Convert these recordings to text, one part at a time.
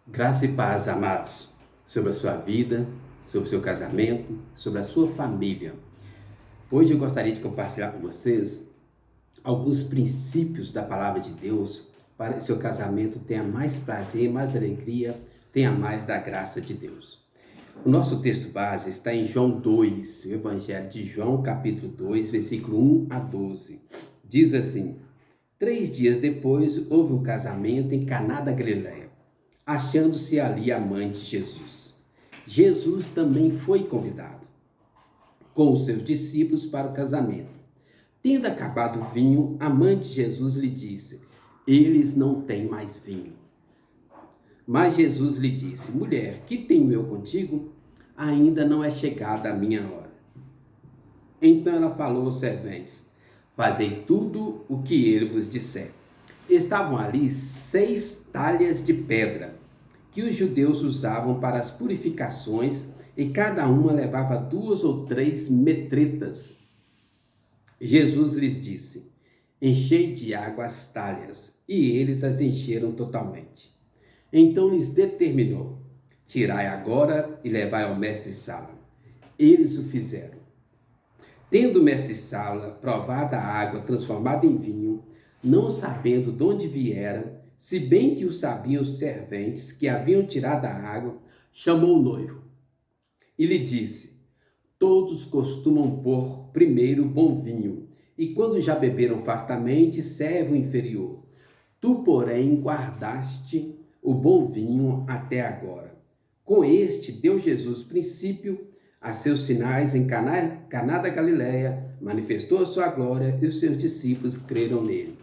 Graça e paz, amados, sobre a sua vida, sobre o seu casamento, sobre a sua família. Hoje eu gostaria de compartilhar com vocês alguns princípios da palavra de Deus para que o seu casamento tenha mais prazer, mais alegria, tenha mais da graça de Deus. O nosso texto base está em João 2, o Evangelho de João, capítulo 2, versículo 1 a 12. Diz assim: 3 dias depois houve um casamento em Caná da Galileia, achando-se ali a mãe de Jesus. Jesus também foi convidado, com os seus discípulos, para o casamento. Tendo acabado o vinho, a mãe de Jesus lhe disse: eles não têm mais vinho. Mas Jesus lhe disse: mulher, que tenho eu contigo? Ainda não é chegada a minha hora. Então ela falou aos serventes: fazei tudo o que ele vos disser. Estavam ali 6 talhas de pedra, que os judeus usavam para as purificações, e cada uma levava 2 ou 3 metretas. Jesus lhes disse: enchei de água as talhas, e eles as encheram totalmente. Então lhes determinou: tirai agora e levai ao mestre-sala. Eles o fizeram. Tendo o mestre-sala provado a água transformada em vinho, não sabendo de onde viera, se bem que o sabiam os serventes que haviam tirado a água, chamou o noivo e lhe disse: todos costumam pôr primeiro bom vinho, e quando já beberam fartamente, serve o inferior. Tu, porém, guardaste o bom vinho até agora. Com este deu Jesus princípio a seus sinais em Caná da Galileia, manifestou a sua glória, e os seus discípulos creram nele.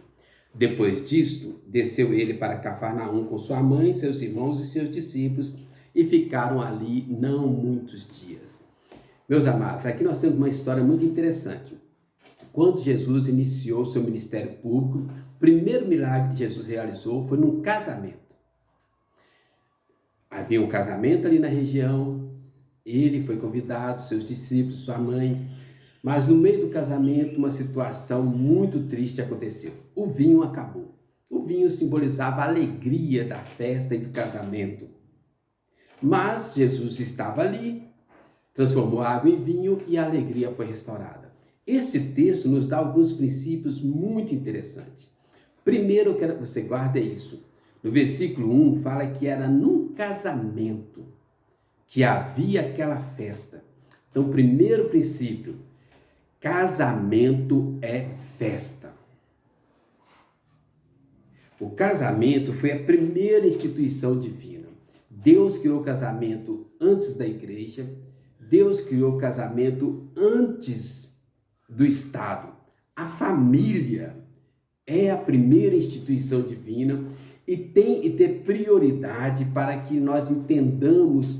Depois disto, desceu ele para Cafarnaum com sua mãe, seus irmãos e seus discípulos, e ficaram ali não muitos dias. Meus amados, aqui nós temos uma história muito interessante. Quando Jesus iniciou seu ministério público, o primeiro milagre que Jesus realizou foi num casamento. Havia um casamento ali na região, ele foi convidado, seus discípulos, sua mãe, mas no meio do casamento uma situação muito triste aconteceu. O vinho acabou. O vinho simbolizava a alegria da festa e do casamento. Mas Jesus estava ali, transformou a água em vinho e a alegria foi restaurada. Esse texto nos dá alguns princípios muito interessantes. Primeiro, eu quero que você guarde isso. No versículo 1 fala que era num casamento que havia aquela festa. Então, primeiro princípio: casamento é festa. O casamento foi a primeira instituição divina. Deus criou o casamento antes da igreja. Deus criou o casamento antes do Estado. A família é a primeira instituição divina e tem que ter prioridade para que nós entendamos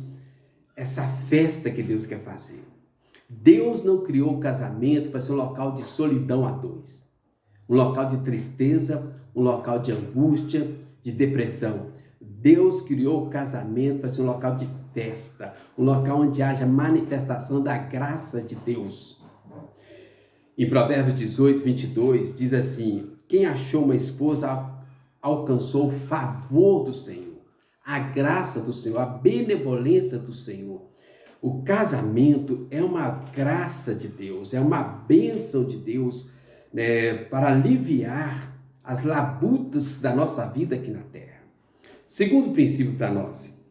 essa festa que Deus quer fazer. Deus não criou o casamento para ser um local de solidão a dois, um local de tristeza, um local de angústia, de depressão. Deus criou o casamento para ser um local de festa, um local onde haja manifestação da graça de Deus. Em Provérbios 18, 22, diz assim: quem achou uma esposa alcançou o favor do Senhor, a graça do Senhor, a benevolência do Senhor. O casamento é uma graça de Deus, é uma bênção de Deus, né, para aliviar as labutas da nossa vida aqui na terra. Segundo princípio para nós: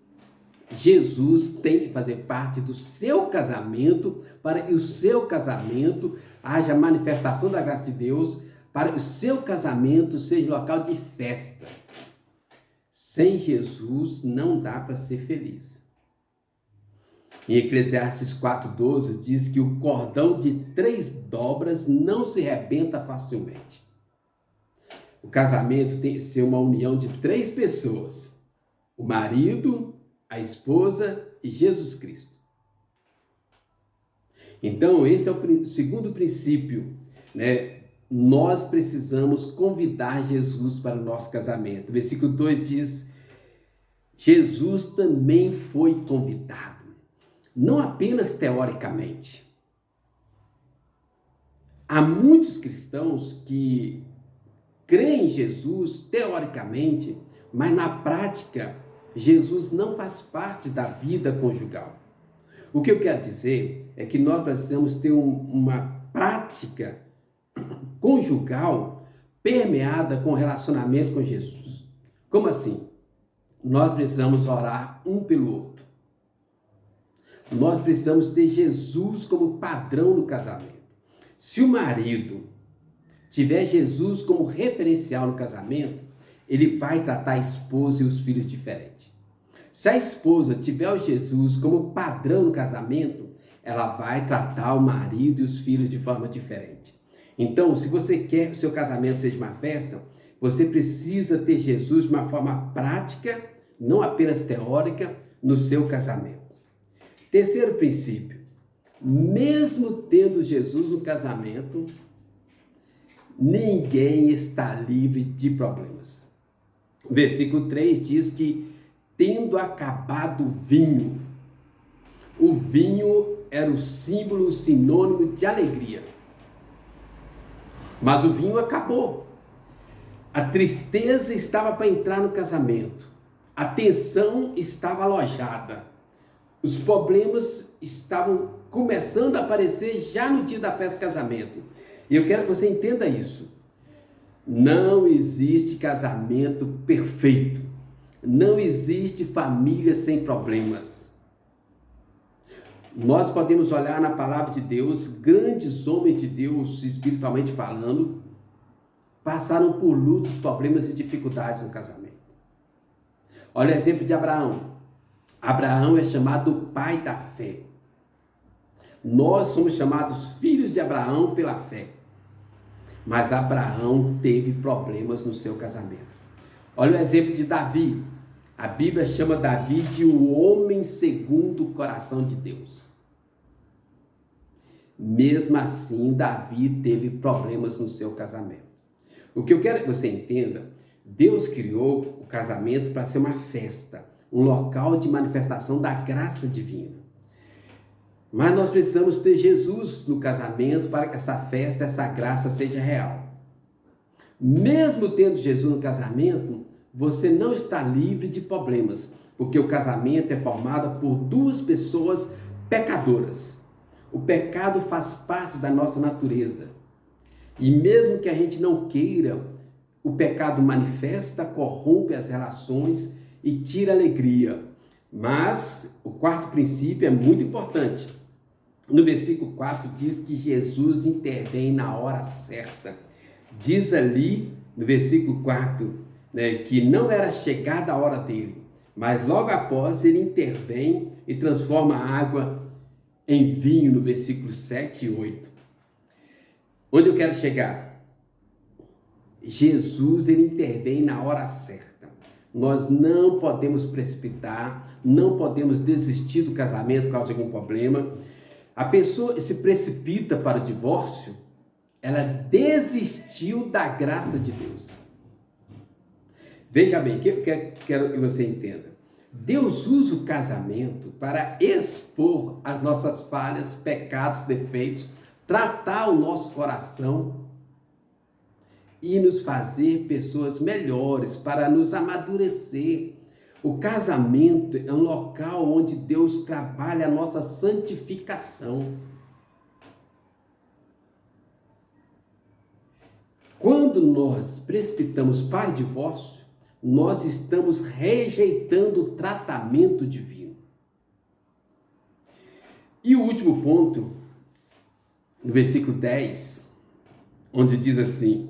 Jesus tem que fazer parte do seu casamento para que o seu casamento haja manifestação da graça de Deus, para que o seu casamento seja local de festa. Sem Jesus não dá para ser feliz. Em Eclesiastes 4,12 diz que o cordão de 3 dobras não se rebenta facilmente. O casamento tem que ser uma união de 3 pessoas: o marido, a esposa e Jesus Cristo. Então, esse é o segundo princípio, né? Nós precisamos convidar Jesus para o nosso casamento. O versículo 2 diz: Jesus também foi convidado, não apenas teoricamente. Há muitos cristãos que creem em Jesus teoricamente, mas na prática Jesus não faz parte da vida conjugal. O que eu quero dizer é que nós precisamos ter uma prática conjugal permeada com relacionamento com Jesus. Como assim? Nós precisamos orar um pelo outro. Nós precisamos ter Jesus como padrão no casamento. Se o marido tiver Jesus como referencial no casamento, ele vai tratar a esposa e os filhos diferente. Se a esposa tiver o Jesus como padrão no casamento, ela vai tratar o marido e os filhos de forma diferente. Então, se você quer que o seu casamento seja uma festa, você precisa ter Jesus de uma forma prática, não apenas teórica, no seu casamento. Terceiro princípio, mesmo tendo Jesus no casamento, ninguém está livre de problemas. O versículo 3 diz que, tendo acabado o vinho era o símbolo, o sinônimo de alegria. Mas o vinho acabou. A tristeza estava para entrar no casamento. A tensão estava alojada. Os problemas estavam começando a aparecer já no dia da festa de casamento. E eu quero que você entenda isso. Não existe casamento perfeito. Não existe família sem problemas. Nós podemos olhar na palavra de Deus, grandes homens de Deus, espiritualmente falando, passaram por lutas, problemas e dificuldades no casamento. Olha o exemplo de Abraão. Abraão é chamado o pai da fé. Nós somos chamados filhos de Abraão pela fé. Mas Abraão teve problemas no seu casamento. Olha o exemplo de Davi. A Bíblia chama Davi de o homem segundo o coração de Deus. Mesmo assim, Davi teve problemas no seu casamento. O que eu quero que você entenda, Deus criou o casamento para ser uma festa, um local de manifestação da graça divina. Mas nós precisamos ter Jesus no casamento para que essa festa, essa graça seja real. Mesmo tendo Jesus no casamento, você não está livre de problemas, porque o casamento é formado por duas pessoas pecadoras. O pecado faz parte da nossa natureza. E mesmo que a gente não queira, o pecado manifesta, corrompe as relações e tira a alegria. Mas o quarto princípio é muito importante. No versículo 4 diz que Jesus intervém na hora certa. Diz ali no versículo 4, que não era chegada a hora dele, mas logo após ele intervém e transforma a água em vinho, no versículo 7 e 8. Onde eu quero chegar? Jesus, ele intervém na hora certa. Nós não podemos precipitar, não podemos desistir do casamento por causa de algum problema. A pessoa se precipita para o divórcio, ela desistiu da graça de Deus. Veja bem, eu quero que você entenda. Deus usa o casamento para expor as nossas falhas, pecados, defeitos, tratar o nosso coração e nos fazer pessoas melhores, para nos amadurecer. O casamento é um local onde Deus trabalha a nossa santificação. Quando nós precipitamos para o divórcio, nós estamos rejeitando o tratamento divino. E o último ponto, no versículo 10, onde diz assim: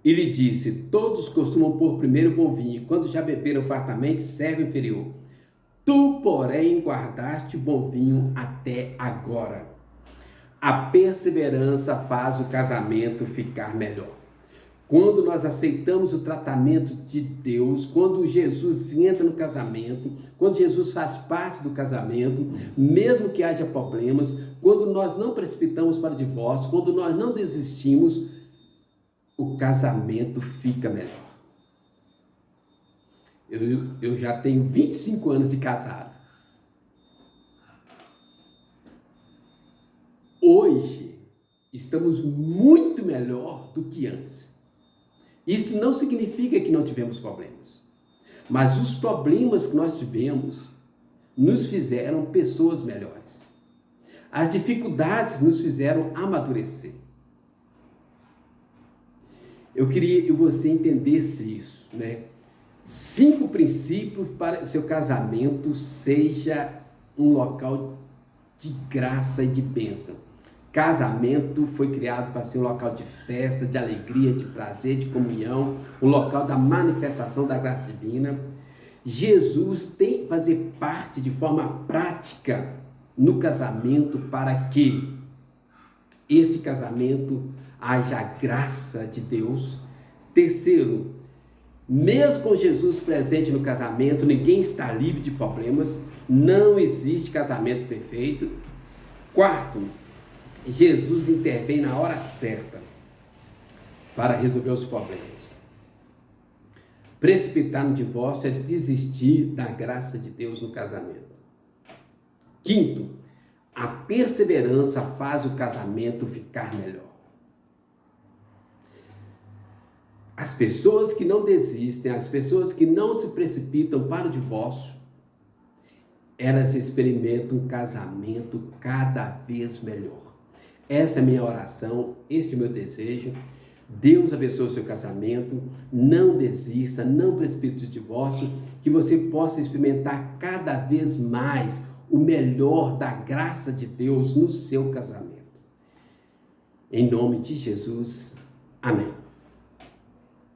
ele disse, todos costumam pôr primeiro bom vinho, quando já beberam fartamente, serve inferior. Tu, porém, guardaste o bom vinho até agora. A perseverança faz o casamento ficar melhor. Quando nós aceitamos o tratamento de Deus, quando Jesus entra no casamento, quando Jesus faz parte do casamento, mesmo que haja problemas, quando nós não precipitamos para o divórcio, quando nós não desistimos, o casamento fica melhor. Eu já tenho 25 anos de casado. Hoje, estamos muito melhor do que antes. Isto não significa que não tivemos problemas. Mas os problemas que nós tivemos nos fizeram pessoas melhores. As dificuldades nos fizeram amadurecer. Eu queria que você entendesse isso, né? 5 princípios para que o seu casamento seja um local de graça e de bênção. Casamento foi criado para ser um local de festa, de alegria, de prazer, de comunhão, um local da manifestação da graça divina. Jesus tem que fazer parte de forma prática no casamento para que este casamento haja graça de Deus. Terceiro, mesmo com Jesus presente no casamento, ninguém está livre de problemas, não existe casamento perfeito. Quarto, Jesus intervém na hora certa para resolver os problemas. Precipitar no divórcio é desistir da graça de Deus no casamento. Quinto, a perseverança faz o casamento ficar melhor. As pessoas que não desistem, as pessoas que não se precipitam para o divórcio, elas experimentam um casamento cada vez melhor. Essa é a minha oração, este é o meu desejo. Deus abençoe o seu casamento, não desista, não precipite o divórcio, que você possa experimentar cada vez mais o melhor da graça de Deus no seu casamento. Em nome de Jesus, amém.